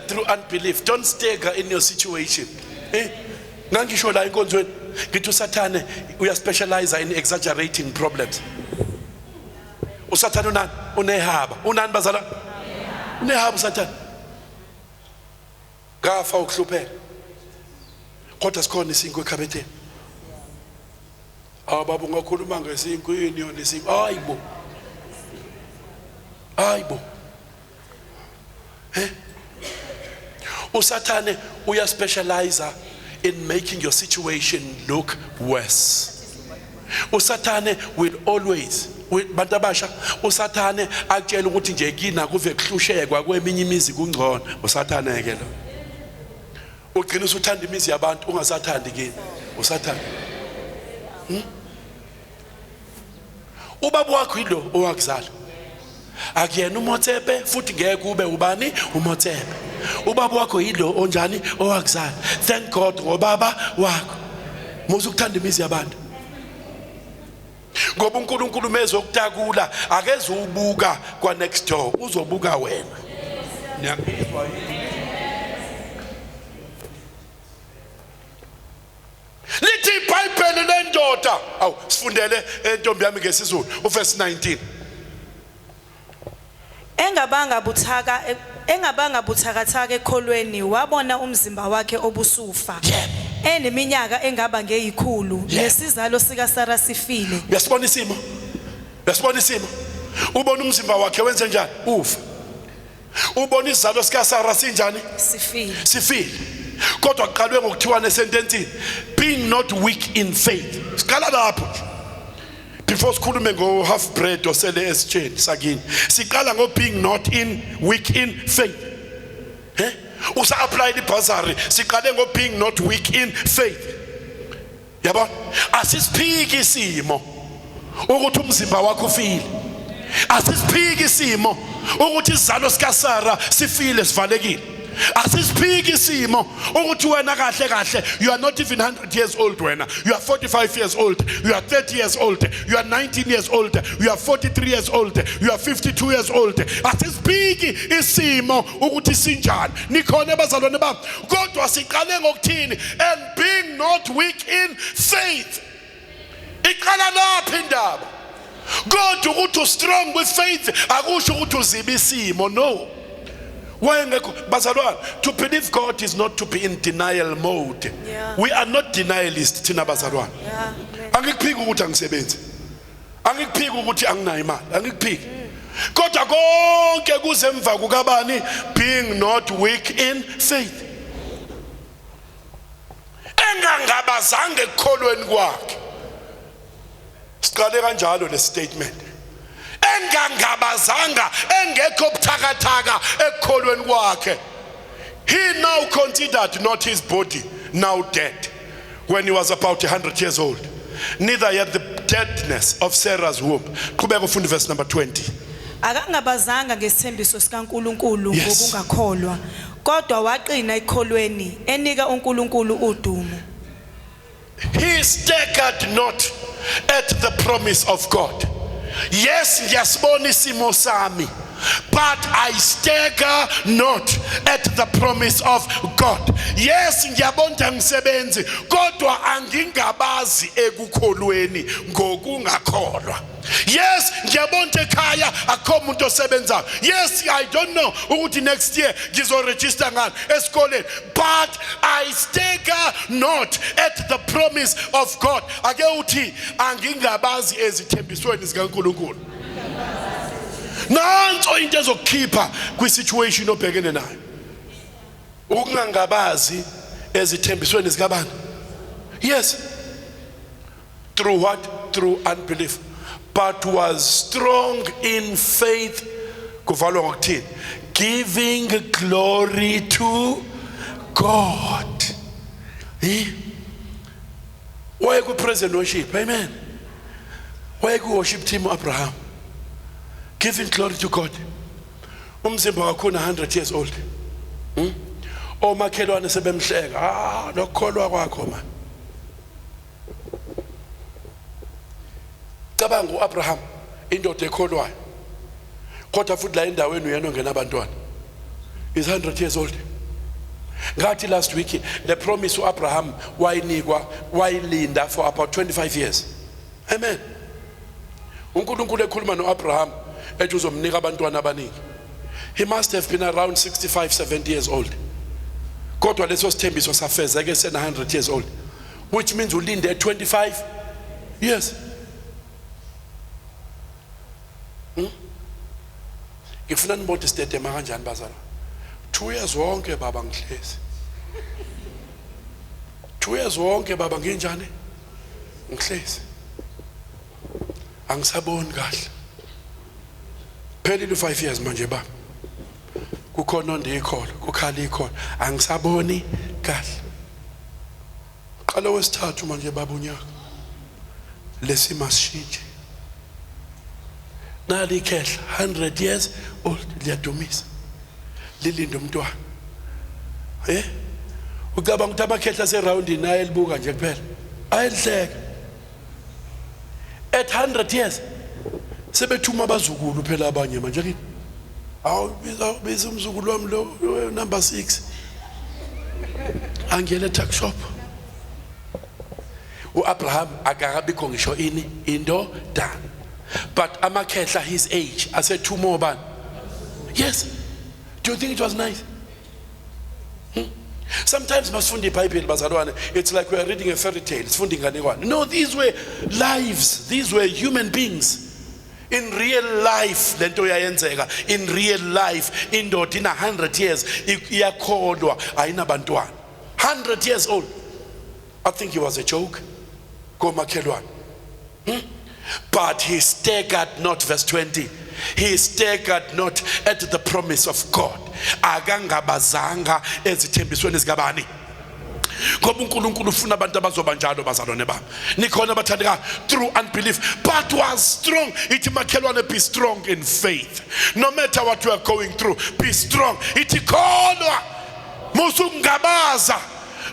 through unbelief. Don't stagger in your situation. Ngangisho la inkonzweni ngithi uSathane uyaspecialize in exaggerating problems. uSathane unani? Unehaba. Unani bazala? Unehaba uSathane. Ngafa ukuhlupheka. Kodwa sikhona isinkwe ekhabetheni. Baba ungakhuluma ngesinkweni yona isinkwe. Hayibo. Hayibo. uSathane uyaspecialize in making your situation look worse. uSathane will always bantu abasha uSathane akutshela ukuthi nje kina kuve kuhlushekwa kweminye imizi kungcono. uSathane ke lo ugcina usuthanda imizi yabantu ungasathandi kini uSathane. Ubaba wakho yilo owakuzala akuyena uMotsepe futhi ngeke kube ubani uMotsepe. Ubaba wakho yilo onjani owakuzala. Thank God ngobaba wakho. Musu ukuthanda imizi yabantu. Ngoba uNkulunkulu mezokutakula akeze ubuka kwa next door uzobuka wena. Niyangizwa yini? Lithi iBhayibheli lendoda awu sifundele entombi yami ngesizulu uverse 19. Engabanga buthakathaka ekholweni wabona umzimba wakhe obusufa. Eneminyaka engaba ngeyikhulu lesizalo sika Sara sifile. Uyasibona isimo? Uyasibona isimo? Ubona umzimba wakhe wenze njani? Ufa. Ubona izalo sika Sara sinjani? Sifile. Sifile. Kodwa kuqalwe ngokuthiwa nesentensini being not weak in faith. Sikala lapho. Before sikhulume ngo half bread osele esitsheni sakini. Siqala ngo being not weak in faith. Usa apply the bursary. Siqale ngo being not weak in faith. Yabo? Asisiphiki isimo ukuthi umzimba wakho ufile. Asisiphiki isimo ukuthi izalo sika Sara sifile sivalekile. Asisiphiki isimo ukuthi wena kahle kahle you are not even 100 years old wena. You are 45 years old. You are 30 years old. You are 19 years old. You are 43 years old. You are 52 years old. Asisiphiki isimo ukuthi sinjani. Nikhona bazalwane bami. Kodwa siqale ngokuthini and being not weak in faith. Iqala lapha indaba. Kodwa ukuthi strong with faith akusho ukuthi uziba isimo no. To believe God is not to be in denial mode. We are not denialists tina bazalwane. Angikuphiki ukuthi angisebenzi. Angikuphiki ukuthi anginayo imali. Angikuphiki. Kodwa konke kuzemva kukabani being not weak in faith. Engangabazange ekholweni kwakhe. Siqale kanjalo le statement. Engangabazanga engekho buthakathaka ekholweni kwakhe. He now considered not his body now dead when he was about 100 years old, neither yet the deadness of Sarah's womb. Qhubeka ufunde verse number 20. Akangabazanga ngesithembiso sikaNkulunkulu ngokungakholwa kodwa waqina ekholweni enika uNkulunkulu udumo. He staggered not at the promise of God. Yes, ngiyasibona isimo sami, but I stagger not at the promise of God. Yes, ngiyabona ngisebenzi kodwa angingabazi ekukholweni ngokungakholwa. Yes, ngiyabona ekhaya akho umuntu osebenza. Yes, I don't know ukuthi next year ngizoregister ngani esikoleni, but I stagger not at the promise of God. Ake uthi angingabazi ezithembisweni zikaNkulunkulu. Nanso into ezokukhipha kwisituation obhekene nayo. Ukungangabazi ezithembisweni zikabani? Yes. Through what? Through unbelief. But was strong in faith, kuvalwa ngokuthini, giving glory to God. Why ku praise and worship? Amen. Why ku worship team Abraham? Giving glory to God. Umzimba wakho 100 years old. Omakhelwane sebemhleka. Lokholwa kwakho man. Cabanga uAbraham indoda ekholwayo. Kodwa futhi la endaweni uyena ongena abantwana. Is 100 years old. Ngathi last week the promise to Abraham wayilinda for about 25 years. Amen. uNkulunkulu ekhuluma noAbraham ethi uzomnika abantwana abaningi. He must have been around 65 70 years old. Kodwa leso sithembiso safezeke sena 100 years old, which means ulinde 25 years. Ngifuna nibone isitedema kanjani bazalwa. 2 years wonke baba ngihlezi. 2 years wonke baba nginjani? Ngihlezi. Angisaboni kahle. Phelile 5 years manje baba. Kukhona ondikhola, kukhala ikhola. Angisaboni kahle. Qala wesithathu manje baba unyaka. Lesimo sishintshe. Nali khehla 100 years old liyadumisa. Lilinde umntwana. Ucabanga ukuthi amakhehla seround naye elibuka nje kuphela. Ayelihleka. At 100 years sebethuma abazukulu phela abanye manje kini. Awu biza umzukulu wami lo number 6. Angele tuck shop. uAbraham akakabikho ngisho indodana. But amakhehla his age asethu more ban. Yes. Do you think it was nice? Sometimes masifundi iBhayibheli bazalwane, it's like we are reading a fairy tale. Sifundi inganekwane. No, these were lives. These were human beings. In real life lento yayenzeka. In real life indoda ina 100 years iyakholwa ayinabantwana. 100 years old. I think it was a joke. Komakhelwane. But he staggered not, verse 20. He staggered not at the promise of God. Akangabazanga ezithembisweni zikabani. Ngoba uNkulunkulu ufuna abantu abazoba njalo bazalwane bami. Nikhona bathandeka through unbelief, but was strong. Ithi makhelwane, be strong in faith. No matter what you are going through, be strong. Ithi kholwa musungabaza.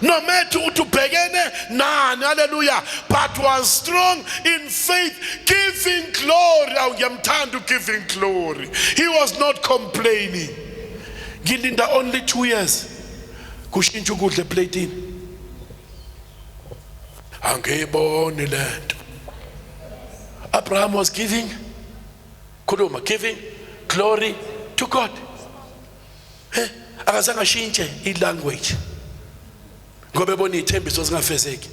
No matter what you begin, hallelujah, but was strong in faith, giving glory. Giving glory. He was not complaining. Gilinda only 2 years. Kushintsha ukudla eplatini. Angiyiboni lento. Abraham was giving glory to God. Akazange ashintshe ilanguage. Ngoba ebona ithembiso zingafezeki.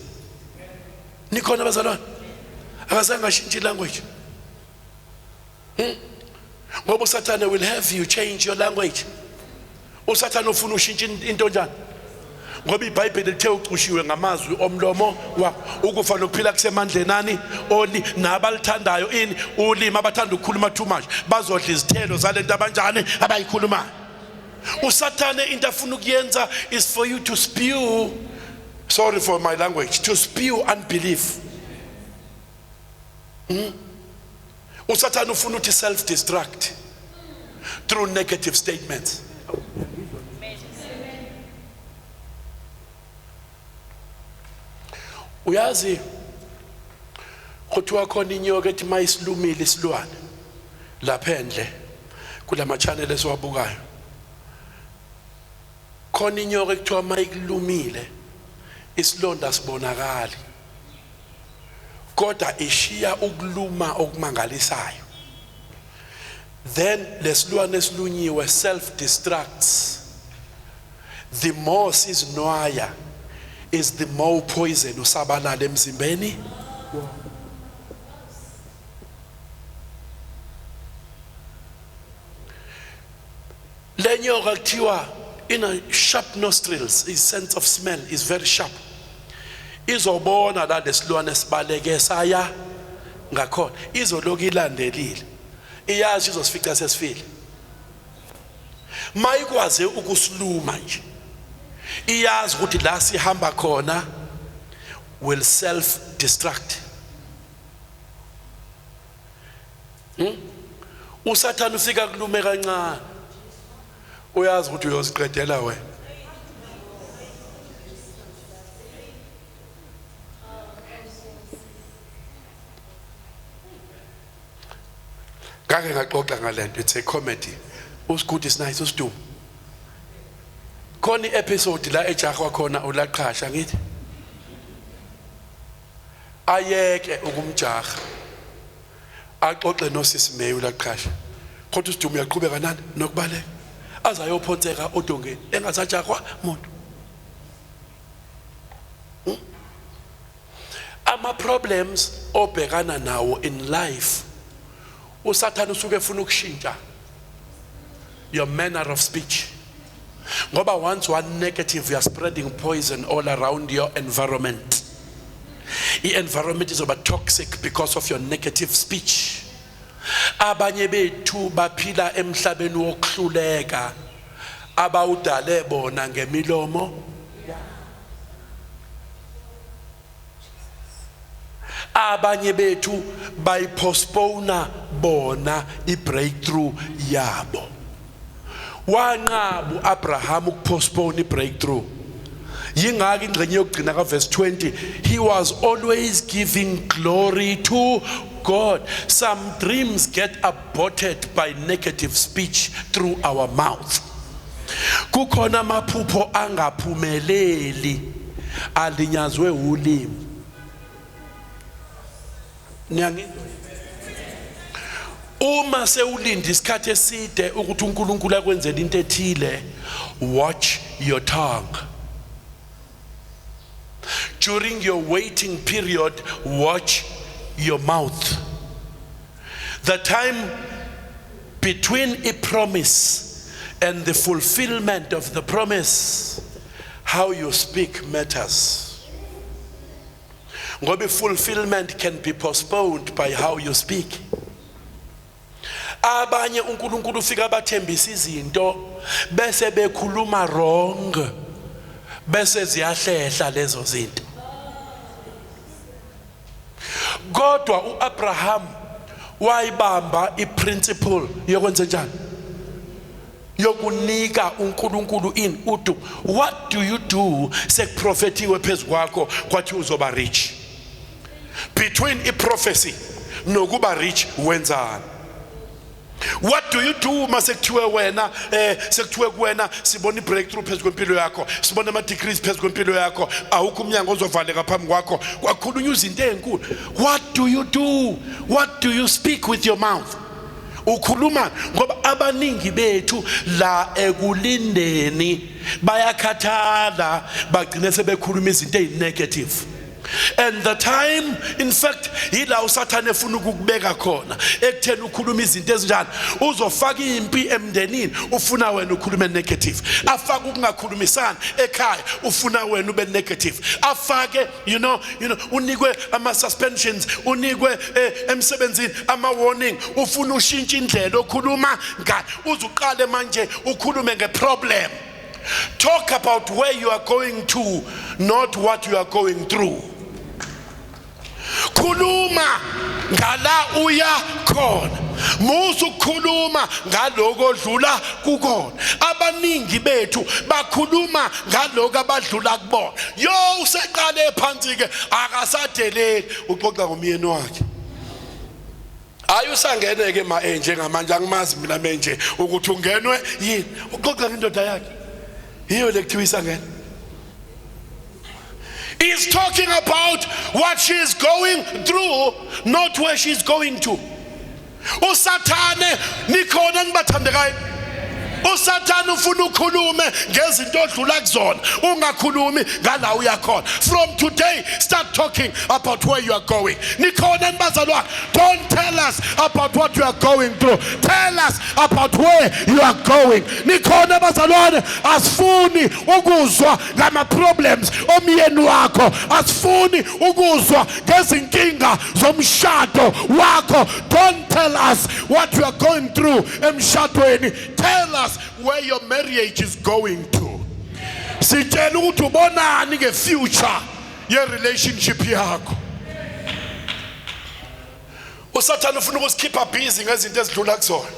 Nikhona bazalwane? Akazange ashintshe ilanguage. Ngoba uSathane will have you change your language. uSathane ufuna ushintshe into njani? Ngoba iBhayibheli lithe ucushiwe ngamazwi omlomo wakho. Ukufa nokuphila kusemandleni ani oli nabalithandayo ini ulimi abathanda ukukhuluma too much bazodla izithelo zalento abanjani abayikhulumayo. uSathane into afuna ukuyenza is for you to spew, sorry for my language, to spew unbelief. uSathane ufuna uthi self destruct through negative statements. Uyazi kuthiwa khona inyoka ethi mayisilumile isilwane laphendle kulama channel esiwabukayo. Khona inyoka ekuthiwa mayikulumile isilonda sibonakali, kodwa ishiya ukuluma okumangalisayo. Then lesilwane esilunyiwe self destructs. The more sizinwaya is the more poison usabalala emzimbeni. Le nyoka kuthiwa in a sharp nostrils, his sense of smell is very sharp. Izobona la lesilwane sibaleke saya ngakhona, izoloku ilandelile, iyazi izosifica sesifile. Mayikwaze ukusiluma nje, iyazi ukuthi la sihamba khona will self destruct. uSathane ufika kulume kancane, uyazi ukuthi uyosiqedela wena. Ngake ngaxoxa ngalento, it's a comedy. Usigudi is nice, usidum. khona episode la eJakhwa khona ulaqhasha ngithi ayeke ukumjaha axoxe noSisi May ulaqhasha kodwa uSidumo uyaqhubeka nani nokubaleka azayophonseka odongeni engasaJakhwa umuntu ama problems obhekana nawo in life uSathane usuke efuna ukushintsha your manner of speech ngoba once one negative you are spreading poison all around your environment. The environment is over toxic because of your negative speech. Abanye bethu baphila emhlabeni wokuhluleka abawudale bona ngemilomo abanye bethu bayipostpone bona ibreakthrough yabo. Wanqabu Abraham ukupostpone ibreakthrough. Yingaki ingxenye yokugcina ka verse 20, he was always giving glory to God. Some dreams get aborted by negative speech through our mouth. Kukhona amaphupho angaphumeleli alinyazwe ulimi. Niyangizwa? Uma sewulinda isikhathi eside ukuthi uNkulunkulu akwenzele into ethile, watch your tongue. During your waiting period, watch your mouth. The time between a promise and the fulfillment of the promise, how you speak matters. Ngoba fulfillment can be postponed by how you speak. Abanye uNkulunkulu ufika bathembisa izinto bese bekhuluma wrong bese ziyahlehla lezo zinto. Kodwa uAbraham wayibamba iprinciple yokwenza njani? Yokunika uNkulunkulu in udu. What do you do sekuprofetiwe phezukwakho kwathi uzoba rich? Between a prophecy nokuba rich wenzani? What do you do masekuthiwe wena sekuthiwe kuwena sibona ibreakthrough phezu kwempilo yakho, sibona ama degrees phezu kwempilo yakho, awukho umnyango ozovaleka phambi kwakho, kwakhulunywa izinto ezinkulu. What do you do? What do you speak with your mouth? Ukhuluma ngoba abaningi bethu la ekulindeni bayakhathala bagcina sebekhuluma izinto ezinegative. And the time, in fact, ila uSathane efuna ukukubeka khona ekutheni ukhuluma izinto ezinjani uzofaka impi emndenini ufuna wena ukhulume negative, afake ukungakhulumisani ekhaya ufuna wena ube negative, afake unikwe ama suspensions, unikwe emsebenzini ama warning, ufuna ushintshe indlela okhuluma ngayo, uzuqale manje ukhulume ngeproblem. Talk about where you are going to, not what you are going through. Khuluma ngala uya khona, musu khuluma ngaloko odlula kukona. Abaningi bethu bakhuluma ngaloko abadlula kubona. Yo useqale phansi ke akasadeleli uxoxa ngomyeni wakhe. Ayusangene ke njengamanje angimazi mina menje ukuthi ungenwe yini uxoxa ngendoda yakhe. Hiyo lekuthiwa isangene. He's talking about what she's going through, not where she's going to. uSathane nikhona nibathandekayo. uSathane ufuna ukhulume ngezinto odlula kuzona, ungakhulumi ngala uyakhona. From today start talking about where you are going. Nikhona nibazalwane, don't tell us about what you are going through, tell us about where you are going. Nikhona bazalwane, asifuni ukuzwa ngama problems omyeni wakho, asifuni ukuzwa ngezinkinga zomshado wakho. Don't tell us what you are going through emshadweni, tell us where your marriage is going to. Sitshela ukuthi ubonani ngefuture ye relationship yakho. uSathane ufuna ukusikhipha busy ngezinto ezidlula kuzona.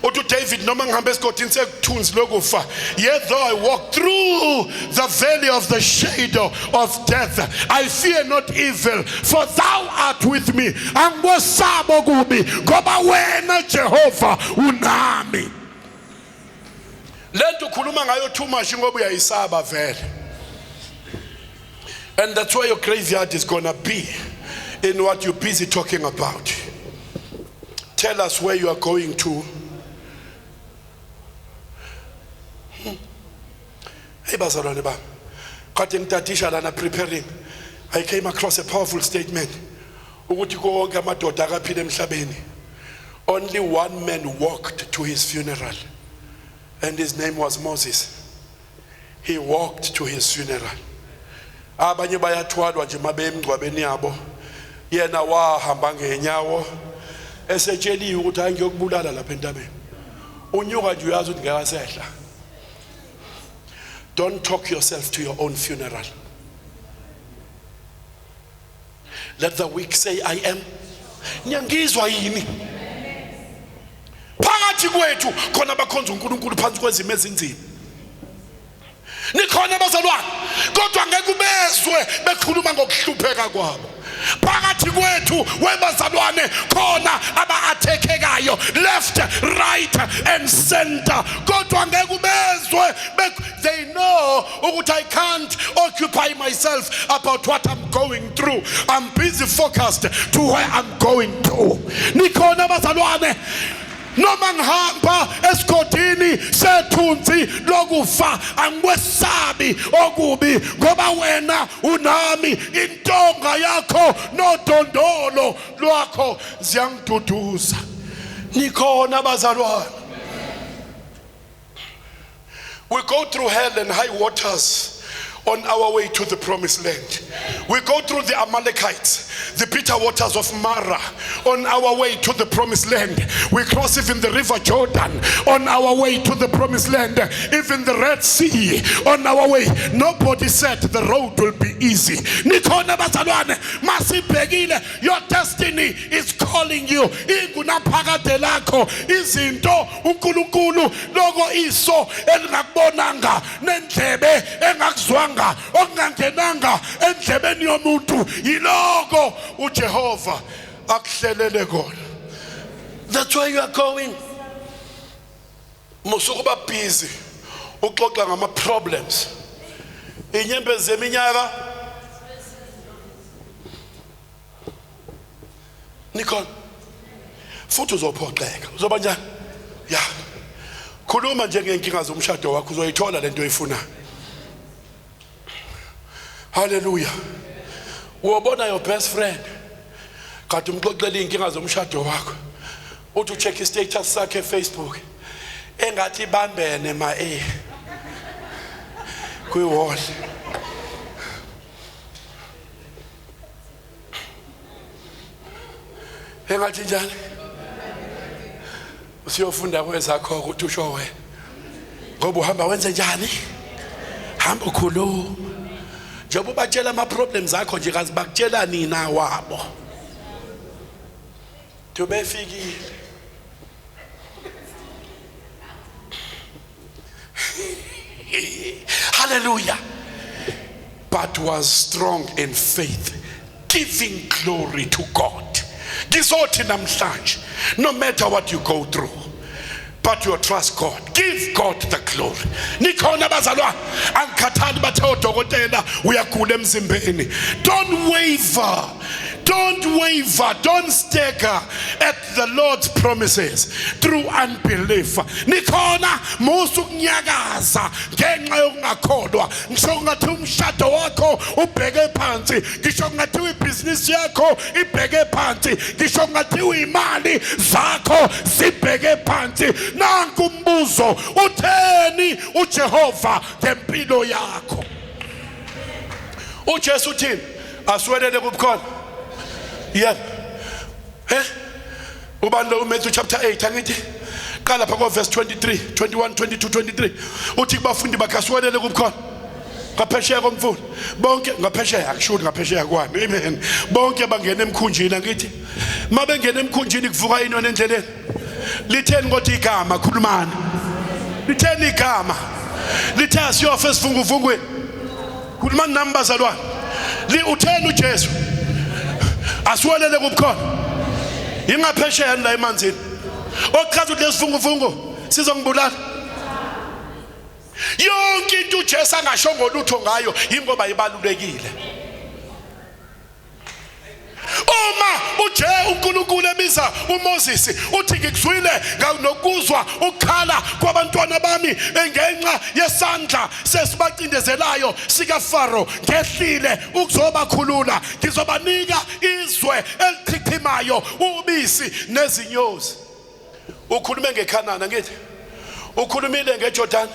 Uthi David noma ngihambe esigodini sekuthunzi lokufa, yet though I walk through the valley of the shadow of death, I fear not evil, for thou art with me. Angibosaba okubi ngoba wena Jehova unami. lento ukhuluma ngayo too much ngoba uyayisaba vele. And that's why your graveyard is gonna be in what you're busy talking about. Tell us where you are going to. Hey bazalwane bami, kade ngitadisha lana preparing, I came across a powerful statement ukuthi konke amadoda akaphila emhlabeni, only one man walked to his funeral, and his name was Moses. He walked to his funeral. Abanye bayathwalwa nje mabe emgcwabeni yabo, yena wahamba ngenyawo esetsheliwe ukuthi angiyokubulala lapha entabeni. Unyuka nje uyazi ukuthi ngekasehla. Don't talk yourself to your own funeral. Let the weak say, I am. Nyangizwa yini? Phakathi kwethu khona bakhonza uNkulunkulu phansi kwezimo ezinzima. Nikhona bazalwane, kodwa ngeke ubezwe bekhuluma ngokuhlupheka kwabo. Phakathi kwethu webazalwane khona aba-attackekayo left, right and center. Kodwa ngeke ubezwe they know ukuthi I can't occupy myself about what I'm going through. I'm busy focused to where I'm going to. Nikhona bazalwane, noma ngihamba esigodini sethunzi lokufa angikwesabi okubi ngoba wena unami, intonga yakho nodondolo lwakho ziyangiduduza. Nikhona bazalwane. We go through hell and high waters on our way to the promised land. We go through the Amalekites, the bitter waters of Mara on our way to the promised land. We cross even the river Jordan on our way to the promised land, even the Red Sea on our way. Nobody said the road will be easy. Nikhona bazalwane, masibhekile, your destiny is calling you. Ingunaphakade lakho izinto uNkulunkulu loko iso elingakubonanga nendlebe engakuzwanga okungangenanga endlebeni yomuntu yiloko uJehova akuhlelele kona. That's why you are going. Musukuba busy uxoxa ngama problems. Inyembezi zeminyaka Nikon futhi uzophoxeka. Uzoba njani? Ya. Khuluma nje ngenkinga zomshado wakho uzoyithola lento oyifunayo. Hallelujah. Wobona your best friend kade umxoxela inkinga zomshado wakho, uthi ucheck status sakhe Facebook engathi bambene ma kwiwall. Engathi njani? Usiyofunda kwezakho ukuthi usho wena ngoba uhamba wenze njani? Hamba ukhuluma. Njengoba batshela ama problems akho nje kazi bakutshela nina wabo. Tubefikile. Hallelujah. But was strong in faith, giving glory to God. Ngizothi namhlanje, no matter what you go through, but you trust God. Give God the glory. Nikhona bazalwane, angikhathali bathe odokotela uyagula emzimbeni. Don't waver. Don't waver, don't stagger at the Lord's promises through unbelief. Nikhona musukunyakaza ngenxa yokungakholwa. Ngisho ngathi umshado wakho ubheke phansi, ngisho ngathi ibhizinisi yakho ibheke phansi, ngisho ngathi imali zakho sibheke phansi. Nanku umbuzo, utheni uJehova ngempilo yakho? uJesu uthini? Aswelele kubukhona. Yeah. Ubani lo Matthew chapter 8 angithi qala phakathi verse 23, 21, 22, 23 uthi kubafundi bakhe aswelele kubukhona. Ngaphesheya komfuni bonke ngaphesheya akusho ngaphesheya kwani. Amen. Bonke bangena emkhunjini angithi mabengena emkhunjini kuvuka inona endleleni. Litheni kodwa igama khulumani. Litheni igama. Lithe asiyofa esivunguvungweni. Khulumani nami bazalwane. Utheni uJesu? Aswelele kubukhona. Ingaphesheya la emanzini. Ochaza ukuthi lesivunguvungu sizongibulala. Yonke into uJesu angasho ngolutho ngayo ingoba ibalulekile. Uma uNkulunkulu ebiza uMoses uthi ngikuzwile nokuzwa ukukhala kwabantwana bami ngenxa yesandla sesibacindezelayo sika Faro, ngehlile ukuzobakhulula, ngizobanika izwe elichichimayo, ubisi nezinyosi. Ukhulume ngeKhanani ngithi, ukhulumile ngeJordan,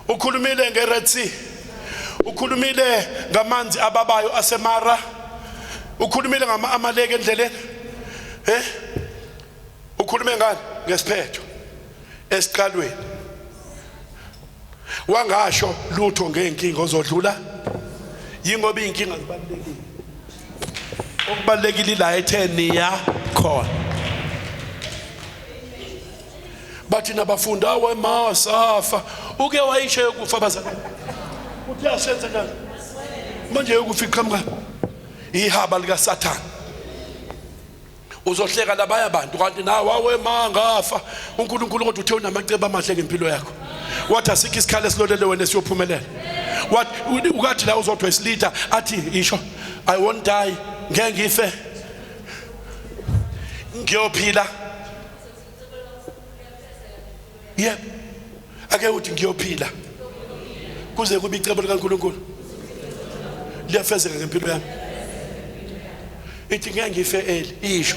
ukhulumile ngeRed Sea, ukhulumile ngamanzi ababayo aseMara, ukhulumile ngama-Amaleki endleleni, ukhulume ngani? Ngesiphetho esiqalweni. Wangasho lutho ngeenkinga ozodlula, yingoba inkinga zibalulekile. Okubalulekile la ethe niya khona. Bathi nabafunda wemasafa uke wayishe yokufa bazalwane. Uthi asenze njani? Manje yokufa iqhamuka ihaba lika Satan. Uzohleka labaya abantu kanti nawe awema ngafa. uNkulunkulu kodwa uthe unamacebo amahle ngempilo yakho. Wathi asikho isikhalo esilolele wena siyophumelela. Wathi ukathi la uzodwa isilita athi isho I won't die, ngeke ngife, ngiyophila. Yep. Ake uthi ngiyophila kuze kube icebo likaNkulunkulu liyafezeka ngempilo yami. Ithi ngeke ngife eli isho.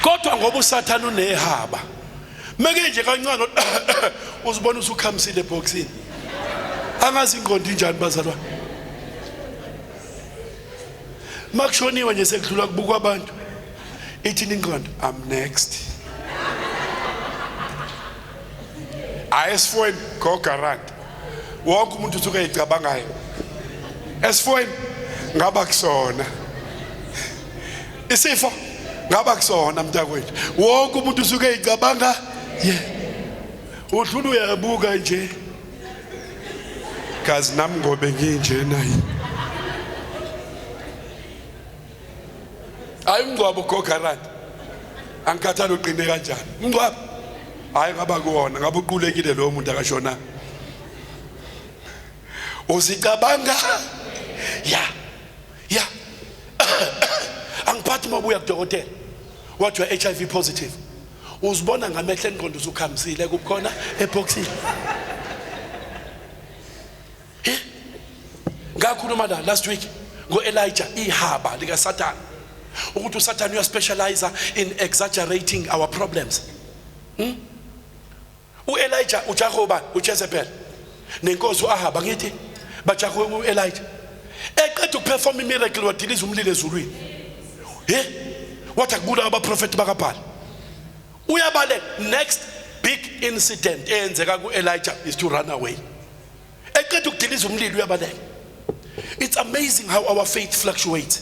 Kodwa ngoba uSathane unehaba, meke nje kancane uzibona usukhamisile eboxini, angazi ingqondo injani bazalwane. Makushoniwe nje sekudlula kubukwa abantu, ithi ingqondo I'm next. Ayesifweni go garant. Wonke umuntu usuke eyicabangayo. Esifweni ngaba kusona. Isifo ngaba kusona mntakwethu. Wonke umuntu usuke eyicabanga, udlula uyabuka nje. Kazi nami ngobe nginje nayi. Hayi umngcwabo go garant. Angikhathali uqine kanjani. Umngcwabo hayi ngaba kuwona, ngabe uqulekile lo muntu akashona. Uzicabanga ya angiphathi mabuya kudokotela wathi wa HIV positive, uzibona ngamehlo engqondo usukhamisile kukhona eboxini. Ngakhuluma la last week ngo-Elijah ihaba lika Satan, ukuthi uSathane uyaspecialize in exaggerating our problems. U-Elijah uJahoba uJezebel nenkosi uAhab ngithi bajahe u-Elijah eqeda ukuperform imiracle wadiliza umlilo ezulwini. Wathi akubula abaprofeti bakaBhali. Uyabale next big incident eyenzeka ku-Elijah is to run away. Eqeda ukudiliza umlilo uyabaleka. It's amazing how our faith fluctuates.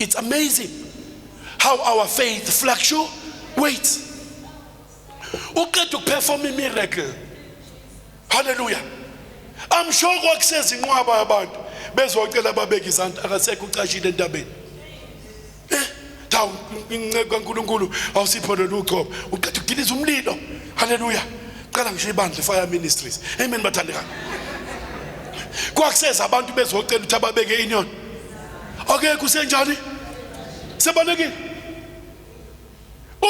It's amazing how our faith fluctuates. Uqeda ukuperform imiracle. Hallelujah. I'm sure kwakuseza inqwaba yabantu bezocela babeke izandla akasekho ucashile entabeni. Tawu inceke kaNkulunkulu awusipho loluqobo. Uqeda ukudiliza umlilo. Hallelujah. Qala ngisho ibandla Fire Ministries. Amen bathandekayo. Kwakuseza abantu bezocela ukuthi ababeke inyoni. Okay kusenjani? Sebalekile.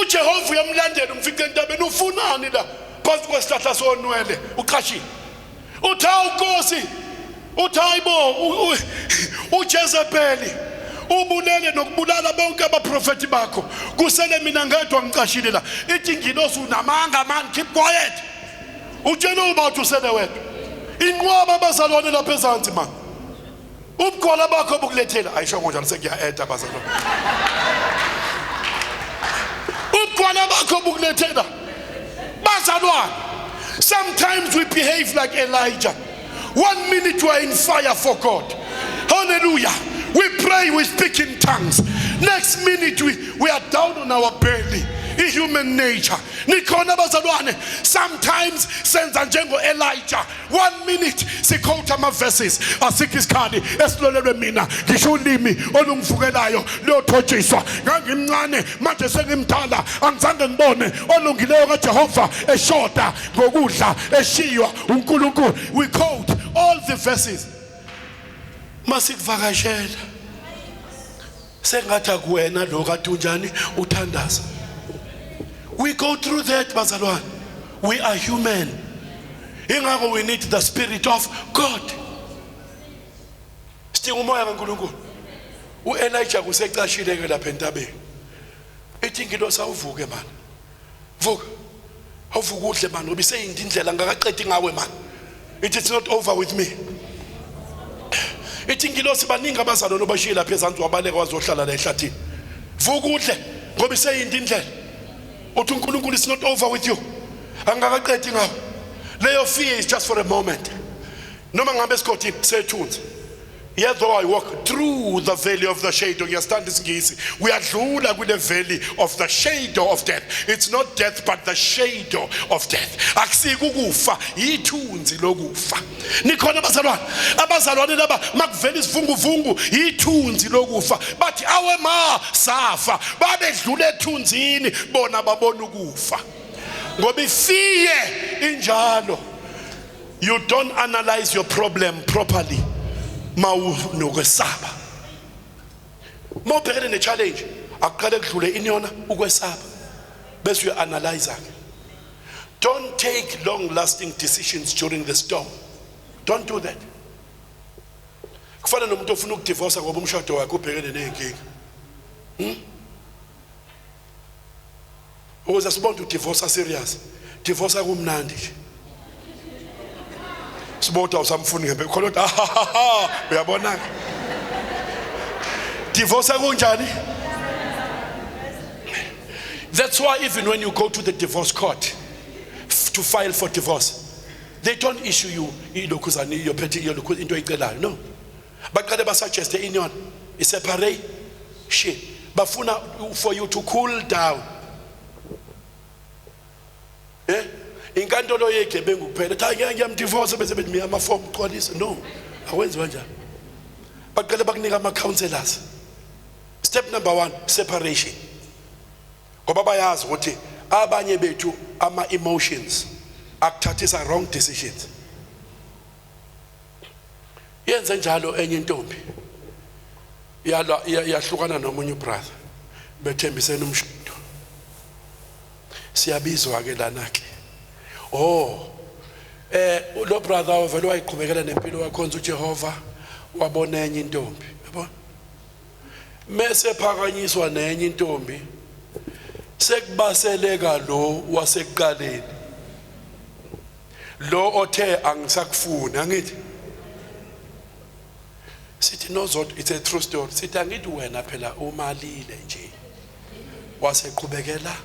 uJehova uyamlandela umfice entabeni ufunani la phansi kwesihlahla sonwele uqashile. Uthi awuNkosi, uthi hayibo uJezebeli ubulele nokubulala bonke abaprofeti bakho, kusele mina ngedwa ngiqashile la. Ithi ngilosi unamanga man, keep quiet. Utshela ubathi usele wedwa. Inqwaba bazalwane lapha ezansi man. Ubugwala bakho bukulethela ayisho njalo sekuya-eda bazalwane. Ubugwala bakho bukulethela bazalwane. Sometimes we behave like Elijah. 1 minute we are in fire for God. Hallelujah. We pray, we speak in tongues. Next minute we are down on our belly. human nature. Nikhona bazalwane, sometimes senza njengo Elijah. 1 minute sikhotha ama verses asikho isikali esilolelwe mina ngisho ulimi olungivukelayo lothotshiswa ngangimncane manje sengimdala angizange ngibone olungileyo kaJehova eshoda ngokudla eshiywa uNkulunkulu. We quote all the verses. Masikuvakashela sengathi akuwena lo kaTunjani uthandaza. We go through that bazalwane. We are human. Ingakho we need the Spirit of God. Sidinga umoya kaNkulunkulu. uElijah kusecashile ke lapha entabeni. Ethi ngilosi awuvuke man. Vuka. Awuvuka udle man ngoba iseyindi indlela ngakaqedi ngawe man. It's not over with me. Ethi ngilosi baningi abazalwane obashiye lapha ezansi wabaleka wazohlala la ehlathini. Vuka udle ngoba iseyindi indlela. Uthi uNkulunkulu is not over with you. Angakaqedi ngawe. Leyo fear is just for a moment. Noma ngabe sikhothi sethunzi. Yet though I walk through the valley of the shadow, we are the valley of the shadow of death. It's not death but the shadow of death. Akusikukufa yithunzi lokufa. Nikhona abazalwane laba makuvela isivunguvungu yithunzi lokufa. Bathi awe ma safa babedlula ethunzini bona babona ukufa. Ngoba ifiye injalo. You don't analyze your problem properly. Mawunokwesaba. Mawubhekene ne-challenge akuqale kudlule inyona ukwesaba bese uya-analyze. Don't take long-lasting decisions during the storm. Don't do that. Kufana nomuntu ofuna ukudivorce ngoba umshado wakhe ubhekene nenkinga. Ukuze sibone ukuthi divorce serious. Divorce akumnandi nje. Sibotha usamfuni ngembe khona uyabona divorce akunjani. That's why even when you go to the divorce court to file for divorce, they don't issue you ilokhuzani your petty into oyicelayo. No, baqale basuggest inyoni separation bafuna for you to cool down. Inkantolo yegebengu kuphela cha ngiyamdivorce bese bethi mina ama form qolisa. No, awenzi kanjani. Baqale bakunika ama counselors. Step number 1, separation. Ngoba bayazi ukuthi abanye bethu ama emotions akuthathisa wrong decisions. Yenze njalo enye intombi yahlukana nomunye brother bethembisene umshado. Siyabizwa ke lana ke. Oh, lo brother ovela wayiqhubekela nempilo wakhonza uJehova wabona enye intombi, yabona? Mase phakanyiswa nenye intombi sekubaseleka lo wasekuqaleni. Lo othe angisakufuni, angithi? Sithi nozodwa, it's a true story. Sithi angithi wena phela umalile nje. Waseqhubekela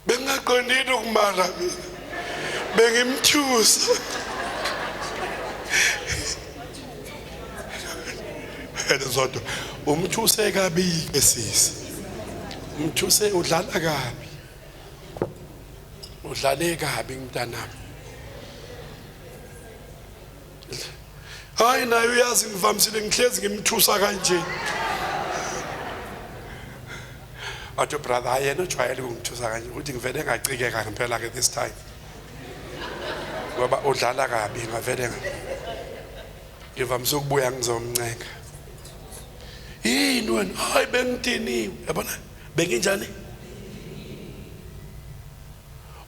bengaqondile ukumala mina bengimthusa edozodwa umthuse kabi esisi umthuse udlala kabi udlale kabi mntanami. Hayi nayo uyazi ngivamisile ngihlezi ngimthusa kanje. Athi brother yena ujwayele ukungithusa kanje ukuthi ngivele ngacikeka ngempela ke this time. Ngoba udlala kabi ngavele ngivamisa ukubuya ngizomncenga. Yini wena? Hayi bengidiniwe. Yabona? Benginjani?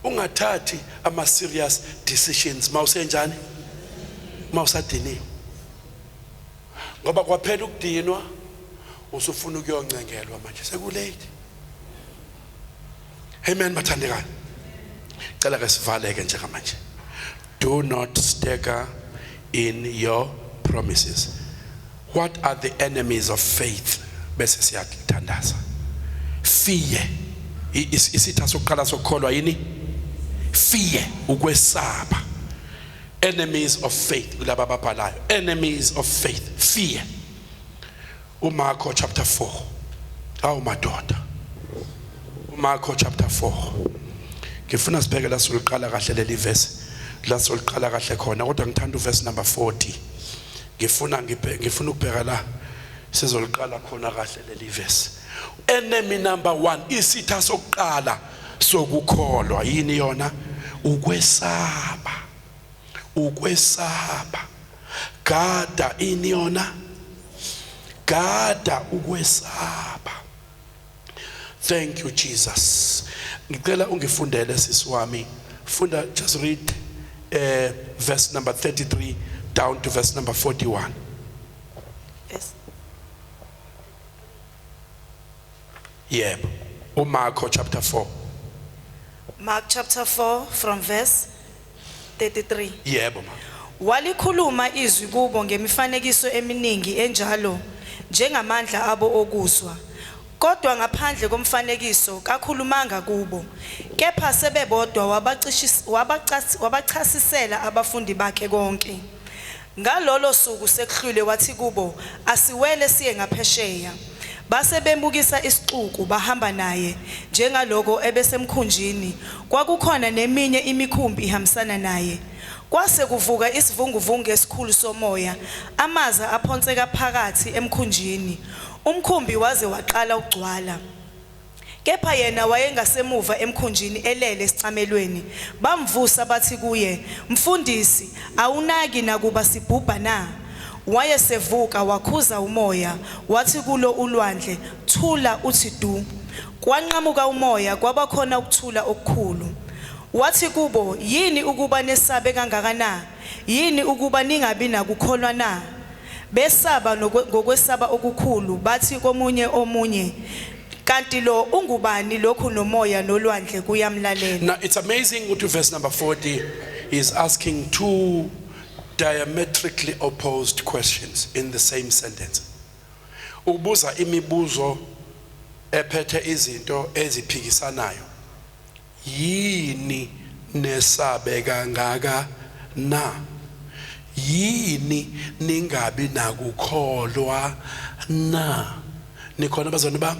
Ungathathi ama serious decisions mawusenjani? Mawusadiniwe. Ngoba kwaphela ukudinwa usufuna ukuyoncengelwa manje sekulate. Amen bathandekani. Cela ke sivaleke nje manje. Do not stagger in your promises. What are the enemies of faith? Bese siyathandaza. Fear. Isitha sokuqala sokukholwa yini? Fear, ukwesaba. Enemies of faith, kulaba ababhalayo. Enemies of faith, fear. Mark chapter 4. Awu madoda. Marko chapter 4. Ngifuna sibheke la soliqala kahle leli verse. La soliqala kahle khona kodwa ngithanda uverse number 40. Ngifuna ukubheka la sizoliqala khona kahle leli verse. Enemy number 1 isitha sokuqala sokukholwa yini yona? Ukwesaba. Ukwesaba. Gada ini yona? Gada ukwesaba. Thank you Jesus. Ngicela ungifundele sisi wami. Funda, just read verse number 33 down to verse number 41. Yes. Yebo. Marko chapter 4. Mark chapter 4 from verse 33. Yebo ma. Walikhuluma izwi kubo ngemifanekiso eminingi enjalo njengamandla abo okuzwa. Kodwa ngaphandle komfanekiso kakhulumanga kubo. Kepha sebebodwa wabachasisela abafundi bakhe konke. Ngalolo suku sekuhlule wathi kubo asiwele siye ngaphesheya. Base bembukisa isixuku bahamba naye njengaloko ebesemkhunjini. Kwakukhona neminye imikhumbi ihambisana naye. Kwase kuvuka isivunguvungu esikhulu somoya, amaza aphonseka phakathi emkhunjini. Umkhumbi waze waqala ukugcwala. Kepha yena wayengasemuva emkhunjini elele esicamelweni. Bamvusa bathi kuye, "Mfundisi, awunaki nakuba sibhubha na?" Wayesevuka wakhuza umoya, wathi kulo ulwandle, "Thula uthi du." Kwanqamuka umoya, kwabakhona ukuthula okukhulu. Wathi kubo, "Yini ukuba nesabe kangaka na? Yini ukuba ningabi nakukholwa na?" Besaba ngokwesaba okukhulu bathi komunye, "Kanti lo ungubani lokhu nomoya nolwandle kuyamlalela?" Now it's amazing to verse number 40 is asking two diametrically opposed questions in the same sentence. Ubuza imibuzo ephethe izinto eziphikisanayo. Yini nesabe kangaka na? Yini ningabi nakukholwa na? Nikhona bazona ba?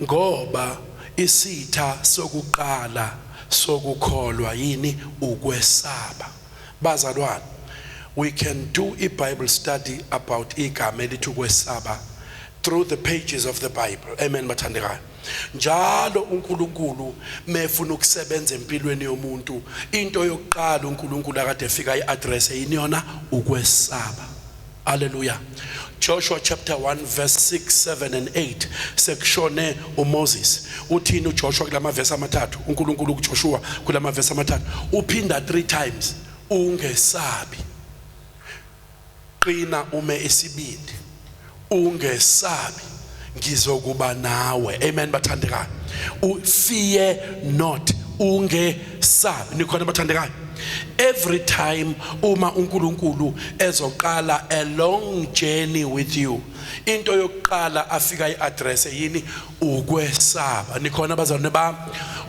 Ngoba isitha sokuqala sokukholwa yini? Ukwesaba. Bazalwane, we can do a Bible study about igama elithi ukwesaba through the pages of the Bible. Amen bathandekayo. Njalo uNkulunkulu mefuna ukusebenza empilweni yomuntu, into yokuqala uNkulunkulu akade efika iaddress yini yona? Ukwesaba. Hallelujah. Joshua chapter 1 verse 6, 7 and 8 sekushone uMoses. Uthini uJoshua kulama verse amathathu? uNkulunkulu kuJoshua kulama verse amathathu uphinda 3 times, ungesabi. Qina ume isibindi. Ungesabi. Ngizokuba nawe. Amen bathandekayo. Fear not. Ungesabi. Nikhona bathandekayo. Every time uma uNkulunkulu ezoqala a long journey with you, into yokuqala afika iaddress yini? Ukwesaba. Nikhona bazalwane bami.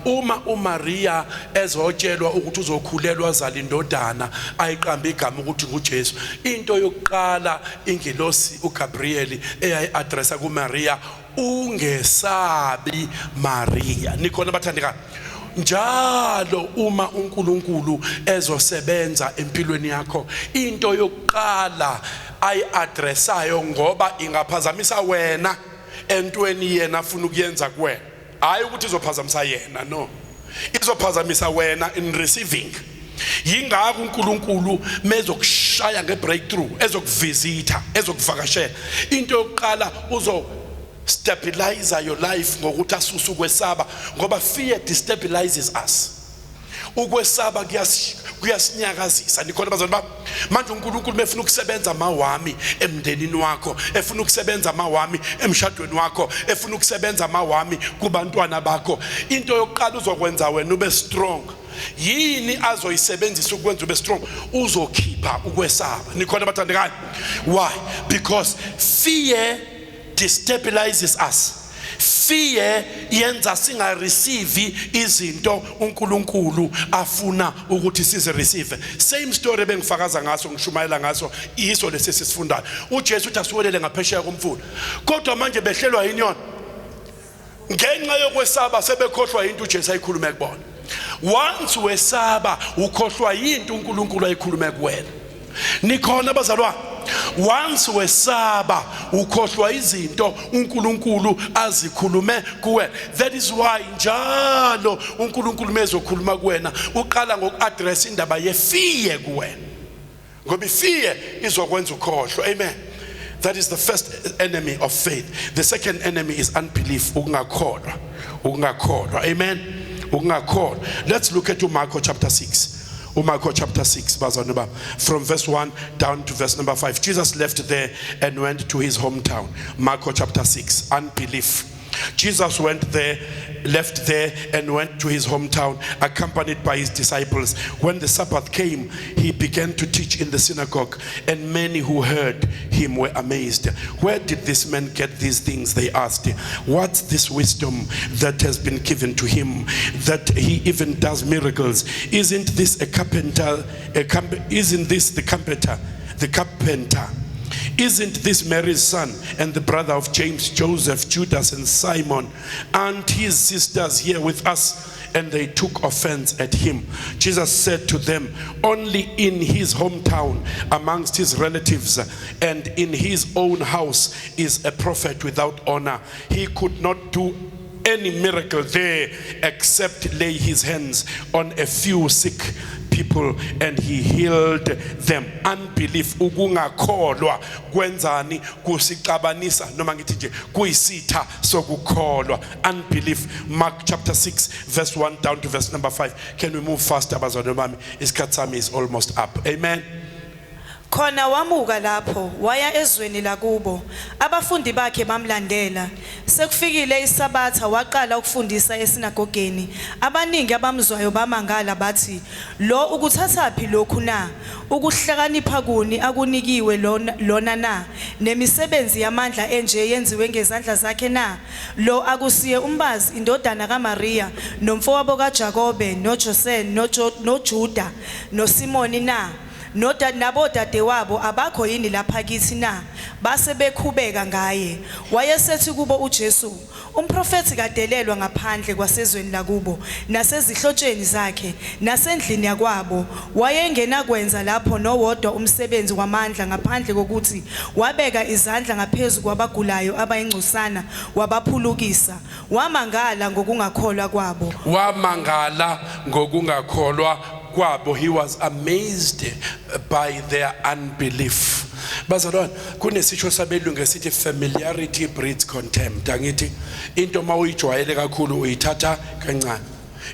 Uma uMaria ezotshelwa ukuthi uzokhulelwa zala indodana ayiqamba igama ukuthi nguJesu, into yokuqala ingilosi uGabriel eyayiaddressa kuMaria, ungesabi Maria. Nikhona bathandekayo. Njalo uma uNkulunkulu ezosebenza empilweni yakho, into yokuqala ayiaddressayo ngoba ingaphazamisa wena entweni yena afuna ukuyenza kuwena. Hayi ukuthi izophazamisa yena, no. Izophazamisa wena in receiving. Yingakho uNkulunkulu mezokushaya ngebreakthrough, ezokuvisita, ezokuvakashela, into yokuqala stabilize your life ngokuthi asuse ukwesaba, ngoba fear destabilizes us. Ukwesaba kuyasinyakazisa. Nikhona bazalwane bami. Manje uNkulunkulu mefuna ukusebenza mawami emndenini wakho, efuna ukusebenza mawami emshadweni wakho, efuna ukusebenza mawami kubantwana bakho, into yokuqala uzokwenza wena ube strong. Yini azoyisebenzisa ukwenza ube strong? Uzokhipha ukwesaba. Nikhona bathandekayo. Why? Because fear destabilizes us. Fear yenza singa receive izinto uNkulunkulu afuna ukuthi size receive. Same story bengifakaza ngaso, ngishumayela ngaso, iso lesisifundayo. uJesu uthi asiwelele ngaphesheya komfula. Kodwa manje behlelwa yini yona? ngenxa yokwesaba sebekhohlwa into uJesu ayikhulume kubona. Once wesaba ukhohlwa into uNkulunkulu ayikhulume kuwena. Nikhona bazalwane. Once wesaba ukhohlwa izinto uNkulunkulu azikhulume kuwena. That is why njalo uNkulunkulu mezokhuluma kuwena uqala ngokuaddress indaba yefiye kuwena. Ngoba ifiye izokwenza ukhohlwa. Amen. That is the first enemy of faith. The second enemy is unbelief. Ukungakholwa. Amen. Ukungakholwa. Let's look at Mark chapter 6. Mark chapter 6, from verse 1 down to verse number 5. Jesus left there and went to his hometown. Mark chapter 6, unbelief. Jesus left there and went to his hometown, accompanied by his disciples. When the Sabbath came, he began to teach in the synagogue, and many who heard him were amazed. Where did this man get these things? They asked. What's this wisdom that has been given to him, that he even does miracles? Isn't this the carpenter? Isn't this Mary's son and the brother of James, Joseph, Judas, and Simon? Aren't his sisters here with us? And they took offense at him. Jesus said to them, only in his hometown, amongst his relatives, and in his own house is a prophet without honor. He could not do any miracle there except lay his hands on a few sick people and he healed them. Unbelief, ukungakholwa kwenzani kusixabanisa noma ngithi nje kuyisitha sokukholwa. Unbelief. Mark chapter 6 verse 1 down to verse number 5. Can we move faster bazalwane bami? Isikhathi sami is almost up. Amen. Khona wamuka lapho waya ezweni lakubo, abafundi bakhe bamlandela. Sekufikile isabatha waqala ukufundisa esinagogeni. Abaningi abamzwayo bamangala bathi, lo ukuthathaphi lokhu na? Ukuhlakanipha kuni akunikiwe lona na? Nemisebenzi yamandla enje yenziwe ngezandla zakhe na? Lo akusiye umbazi indodana kaMaria nomfowabo kaJakobe noJose noJuda noSimoni na? Nabodade wabo abakho yini lapha kithi na? Base bekhubeka ngaye. Wayesethi kubo uJesu, umprofeti kadelelwa ngaphandle kwasezweni lakubo nasezihlotsheni zakhe nasendlini yakwabo. Wayengena kwenza lapho nowodwa umsebenzi wamandla ngaphandle kokuthi wabeka izandla ngaphezulu kwabagulayo abayingcosana wabaphulukisa. Wamangala ngokungakholwa kwabo. He was amazed by their unbelief. Bazalwane, kunesisho sabelungu esithi familiarity breeds contempt. Angithi into mawuyijwayele kakhulu uyithatha kancane.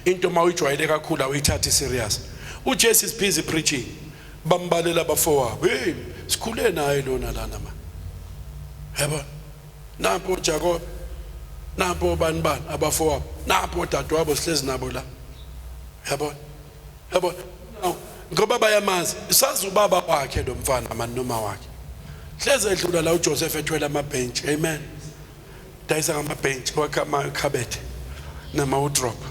Into mawuyijwayele kakhulu awuyithathi serious. uJesu is busy preaching. Bambalela abafowabo. Hey, sikhule naye lona lana ma. Yebo. Nampo Jacob. Nampo banibani abafowabo. Nampo dadewabo sihlezi nabo la. Yebo. Yebo. Ngoba bayamazi isazi ubaba wakhe lo mfana amanoma wakhe. Hleze edlula la uJoseph ethwele amabhenji. Amen. Dayisa ngamabhenji wakama khabethe nama wardrobe.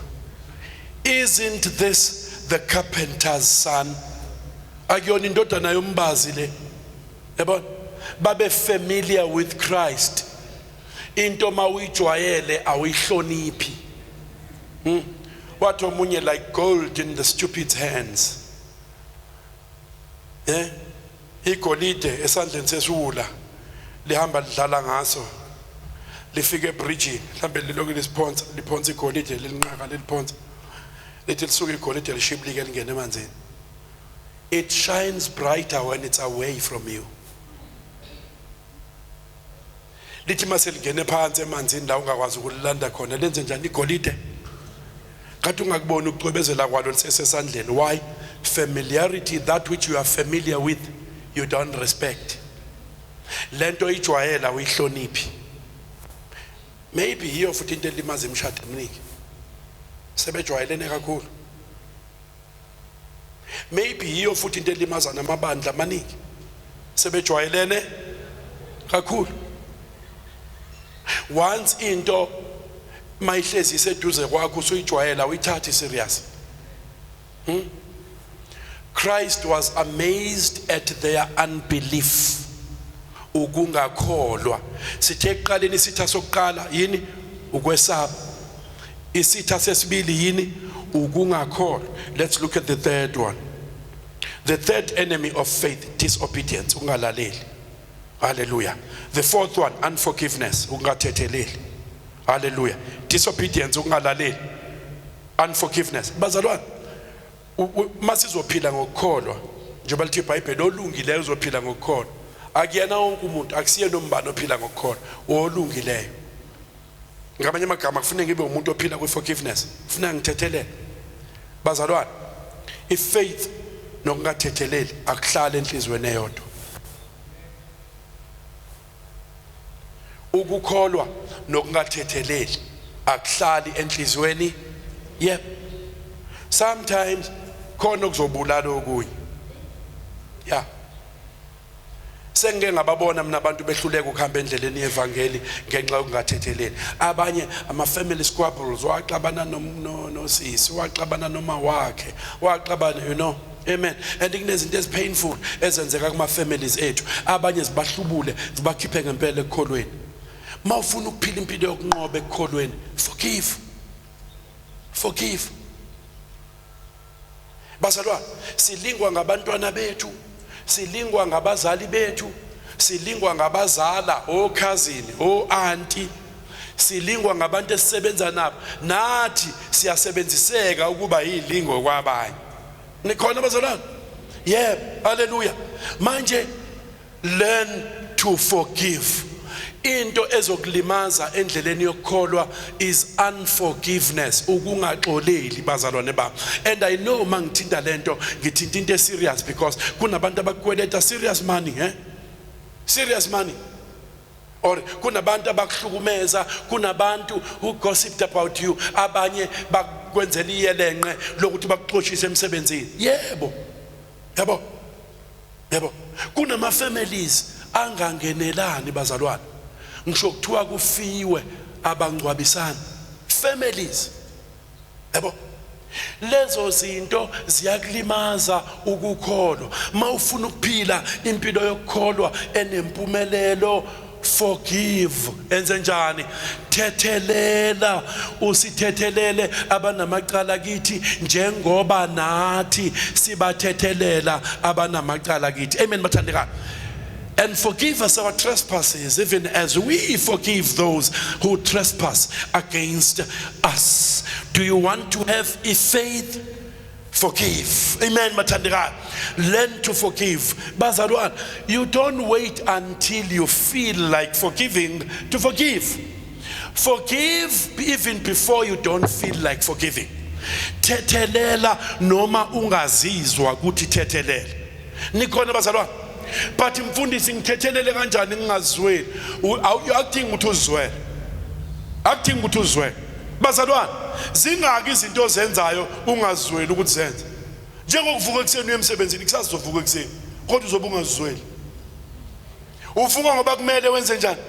Isn't this the carpenter's son? Akuyona indodana yombazi le. Yebo. Babe familiar with Christ. Into mawuyijwayele awihloniphi. What omunye like gold in the stupid's hands. Igolide esandleni sesula lihamba lidlala ngaso lifike ebridge mhlambe liloku liphonsa igolide lilinqaka leliphonsa lithi lisuke igolide lishiblike lingene emanzini. It shines brighter when it's away from you. Lithi mase lingene phansi emanzini la ungakwazi ukulilanda khona lenze njani igolide? Kathi ungakubona ukucwebezela kwalo lisesandleni. Why? Familiarity, that which you are familiar with, you don't respect. Lento ijwayela uyihloniphi. Maybe hiyo futhi into elimaza emshado emniki. Sebejwayelene kakhulu. Maybe hiyo futhi into elimaza namabandla amaningi. Sebejwayelene kakhulu. Once into mayihlezi iseduze kwakho usuyijwayela uyithatha serious. Christ was amazed at their unbelief. Ukungakholwa. Sithe eqaleni sitha sokuqala yini ukwesaba. Isitha sesibili yini? Ukungakholwa. Let's look at the third one. The third enemy of faith, disobedience, ungalaleli. Hallelujah. The fourth one, unforgiveness, ungathetheleli. Hallelujah. Disobedience, ungalaleli. Unforgiveness. Bazalwane, masizophila ngokukholwa, njengoba lithi iBhayibheli olungileyo uzophila ngokukholwa. Akuyena wonke umuntu, akusiye nombani ophila ngokukholwa, olungileyo. Ngamanye amagama kufanele ngibe umuntu ophila kwi-forgiveness, kufanele ngithethelele. Bazalwane, i-faith nokungathetheleli akuhlala enhlizweni eyodwa. Ukukholwa nokungathetheleli akuhlali enhlizweni. Yep. Sometimes khona kuzobulala okunye. Yeah. Sengike ngababona mina abantu behluleka ukuhamba endleleni yevangeli ngenxa yokungathetheleli. Abanye ama family squabbles, waxabana nosisi, waxabana noma wakhe, waxabana, you know. Amen. And kunezinto ezipainful ezenzeka kuma families ethu. Abanye zibahlubule, zibakhiphe ngempela ekukholweni. Mawufuna ukuphila impilo yokunqoba ekukholweni, forgive. Forgive. Bazalwane, silingwa ngabantwana bethu, silingwa ngabazali bethu, silingwa ngabazala, cousin, auntie, silingwa ngabantu esisebenza nabo. Nathi siyasebenziseka ukuba yilingo kwabanye. Nikhona bazalwane? Yeah, hallelujah. Manje learn to forgive. Into ezokulimaza endleleni yokukholwa is unforgiveness, ukungaxoleli bazalwane bami. And I know mangithinta lento ngithinta into serious because kunabantu abakweleta serious money, serious money. Or kunabantu abakuhlukumeza, kunabantu who gossiped about you, abanye bakwenzela iyelenqe lokuthi bakuxoshise emsebenzini. Yebo. Yebo. Yebo. Kunama families angangenelani bazalwane. Ngisho kuthiwa kufiwe abangcwabisana. Families. Yebo. Lezo zinto ziyakulimaza ukukholwa. Mawufuna ukuphila impilo yokukholwa enempumelelo, forgive. Enze njani? Thethelela, usithethelele abanamacala kithi njengoba nathi sibathethelela abanamacala kithi. Amen bathandekayo. And forgive us our trespasses, even as we forgive those who trespass against us. Do you want to have a faith? Forgive. Amen, mathandekayo. Learn to forgive. Bazalwane, you don't wait until you feel like forgiving to forgive. Forgive even before you don't feel like forgiving. Thethelela noma ungazizwa ukuthi thethelela. Nikhona bazalwane? But mfundisi ngithethelele kanjani ngingazweli? Akudingi ukuthi uzwele. Akudingi ukuthi uzwele. Bazalwane, zingaki izinto ozenzayo ungazweli ukuthi zenze. Njengokuvuka ekseni uye emsebenzini, kusazovuka ekseni, kodwa uzobe ungazweli. Uvuka ngoba kumele wenze njani?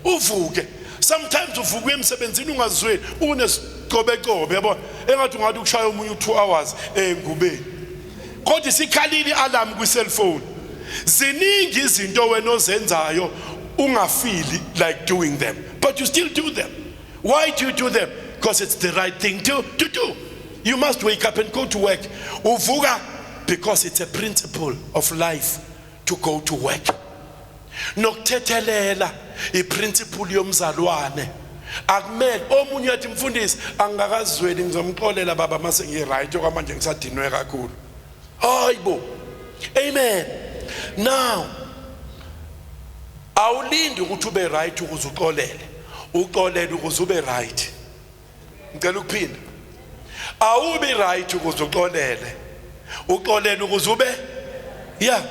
Uvuke. Sometimes uvuka uye emsebenzini ungazweli, unesicobeceobe, yabo, engathi ungathi ukushaya umunye 2 hours engubeni. Kodwa sikhalile alarm ku cellphone. Ziningi izinto wena ozenzayo ungafili like doing them, but you still do them. Why do you do them? Because it's the right thing to do. You must wake up and go to work. Uvuka because it's a principle of life to go to work. Nokuthethelela iprinciple yomzalwane. Akumele omunye yathi mfundisi angakazweli ngizomxolela baba mase ngiright okwamanje ngisadinwe kakhulu. Hayibo. Amen. Now, awulindi ukuthi ube right ukuze uxolele. Uxolele ukuze ube right. Ngicela ukuphinda. Awubi right ukuze uxolele. Uxolele ukuze ube yeah.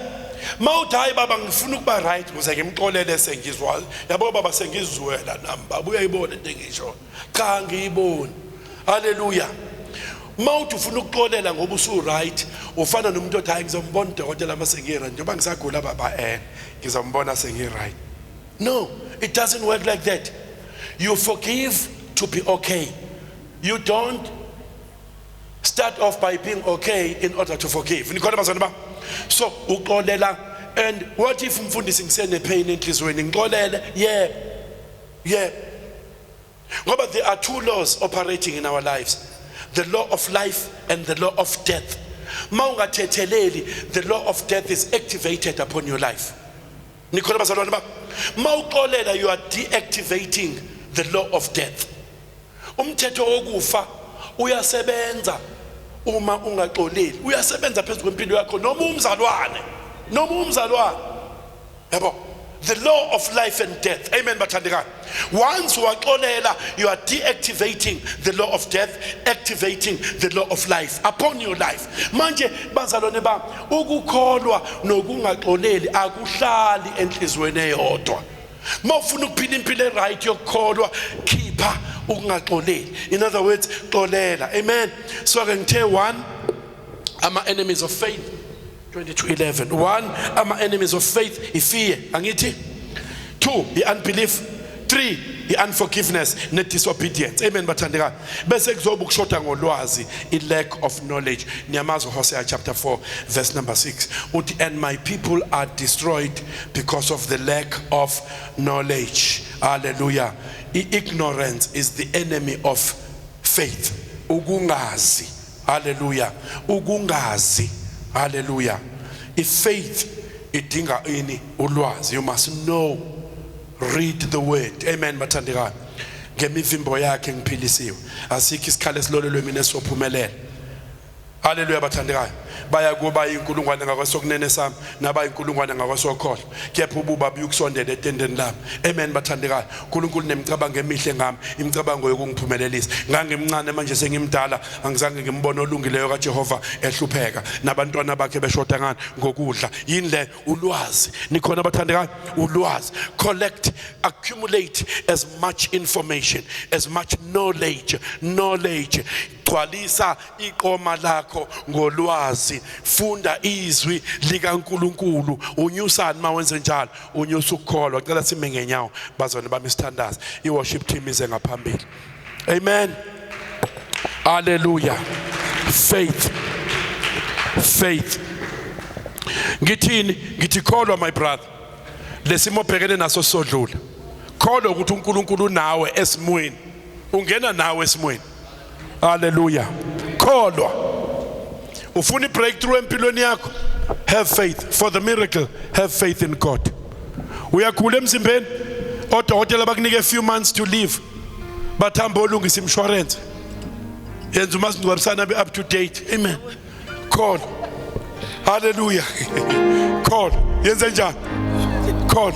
Mawuthi hayi baba ngifuna ukuba right ukuze ngimxolele sengizwa. Yabo baba sengizwela nami baba uyayibona into engisho. Cha ngiyibona. Hallelujah. Mawuthi ufuna ukuxolela ngoba usu right, ufana nomuntu othi hayi ngizombona udokotela mase ngira njengoba ngisagula baba ngizombona sengi right. No, it doesn't work like that. You forgive to be okay. You don't start off by being okay in order to forgive. Nikhona bazalwane ba? So uxolela, and what if mfundisi ngisene pain enhlizweni ngixolele? Yeah. Ngoba there are two laws operating in our lives. The law of life and the law of death. Maungathetheleli, the law of death is activated upon your life. Nikhona bazalwane ba. Mawuxolela, you are deactivating the law of death. Umthetho wokufa uyasebenza uma ungaxoleli. Uyasebenza phezulu kwempilo yakho noma umzalwane. Yabo. The law of life and death. Amen bathandekayo. Once waxolela, you are deactivating the law of death, activating the law of life upon your life. Manje bazalwane bami, ukukholwa nokungaxoleli akuhlali enhlizweni eyodwa. Mawufuna ukuphila impilo right yokukholwa, khipha ukungaxoleli. In other words, xolela. Amen. So ke ngithe 1 ama enemies of faith. 22:11. 1, ama enemies of faith, ifear, angithi. 2, the unbelief. 3, the unforgiveness, ne disobedience. Amen bathandekayo. Bese kuzoba ukushoda ngolwazi, I lack of knowledge. Nyamazo Hosea chapter 4 verse number 6. Uthi, and my people are destroyed because of the lack of knowledge. Hallelujah. Ignorance is the enemy of faith. Ukungazi. Hallelujah. Ukungazi. Hallelujah. If faith idinga ini ulwazi, you must know, read the word. Amen bathandekayo. Ngemivimbo yakhe ngiphilisiwe. Asikho isikhalo esilolelwe mina esophumelela. Hallelujah bathandekayo. Baya kuba inkulungwane ngakwesokunene sami naba inkulungwane ngakwesokhohlo. Kepha ububa buyokusondela etendeni lami. Amen bathandekayo. uNkulunkulu nemicabango emihle ngami, imicabango yokungiphumelelisa. Ngangimncane manje sengimdala, angizange ngimbone olungileyo kaJehova ehlupheka nabantwana bakhe beshoda ngani ngokudla. Yini le ulwazi. Nikhona bathandekayo, ulwazi. Collect, accumulate as much information, as much knowledge. Gcwalisa iqoma lakho ngolwazi. Funda izwi likaNkulunkulu. Unyusani mawenze njalo? Unyusa ukukholwa. Ngicela sime ngenyawo bazwane bami sithandaze. I-worship team ize ngaphambili. Amen. Hallelujah. Faith. Ngithi kholwa my brother. Lesimo bhekene naso sodlula. Kholwa ukuthi uNkulunkulu nawe esimweni. Ungena nawe esimweni. Hallelujah. Kholwa. Ufuna breakthrough empilweni yakho, have faith for the miracle. Have faith in God. Uyagula emzimbeni, odokotela bakunike a few months to live, bathamba olungisa insurance. Yenza umasingcwabisana be up to date. Amen. Call. Hallelujah. Call. Yenza njani? Call.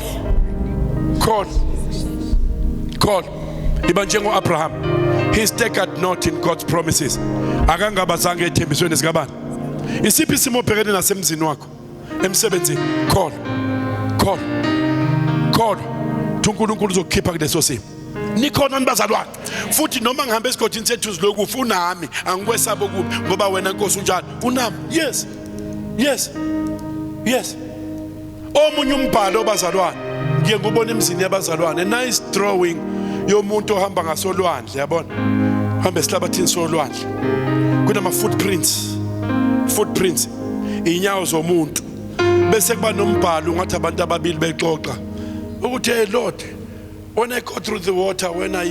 Iba njengo Abraham. He staggered not in God's promises. Akangabazange ethembisweni sikabani. Isiphi isimo obhekene nasemzini wakho, emsebenzini? Call. uNkulunkulu uzokukhipha kuleso simo. Nikhona nibazalwane. Futhi noma ngihambe esigodini sethu zilokufa unami, angikwesaba ukubi ngoba wena Nkosi unjani? Unami. Yes. Omunye umbhalo bazalwane. Ngiye ngubona emzini yabazalwane. A nice drawing yomuntu ohamba ngasolwandle, yabona? Hamba esihlabathini solwandle. Kunama footprints. Inyawo zomuntu. Bese kuba nombhalo ngathi abantu ababili bexoxa. Ukuthi hey Lord, when I go through the water, when I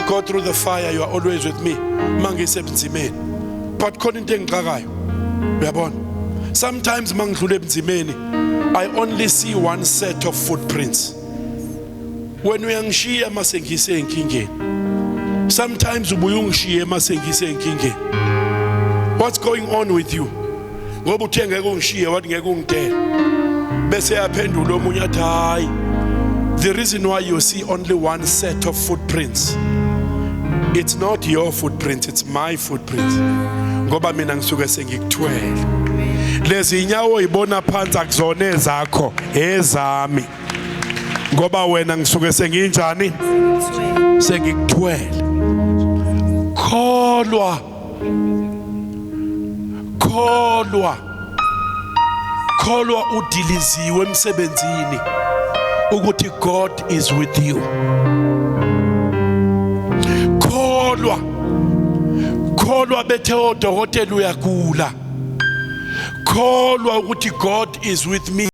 go through the fire, you are always with me. Mangisebenzimeni. But khona into engixakayo. Uyabona? Sometimes mangidlule ebunzimeni, I only see one set of footprints. When uyangishiya mase ngise enkingeni. Sometimes ubuye ungishiye mase ngise enkingeni. What's going on with you? Ngoba uthe ngeke ungishiye wathi ngeke ungidele. Bese yaphendula omunye athi hayi. The reason why you see only one set of footprints, it's not your footprints, it's my footprints. Ngoba mina ngisuke sengikuthwele. Lezi inyawo ibona phansi akuzona ezakho, ezami. Ngoba wena ngisuke senginjani? Sengikuthwele. Kholwa udiliziwe emsebenzini ukuthi God is with you. Kholwa bethe odokotela uyagula. Kholwa ukuthi God is with me.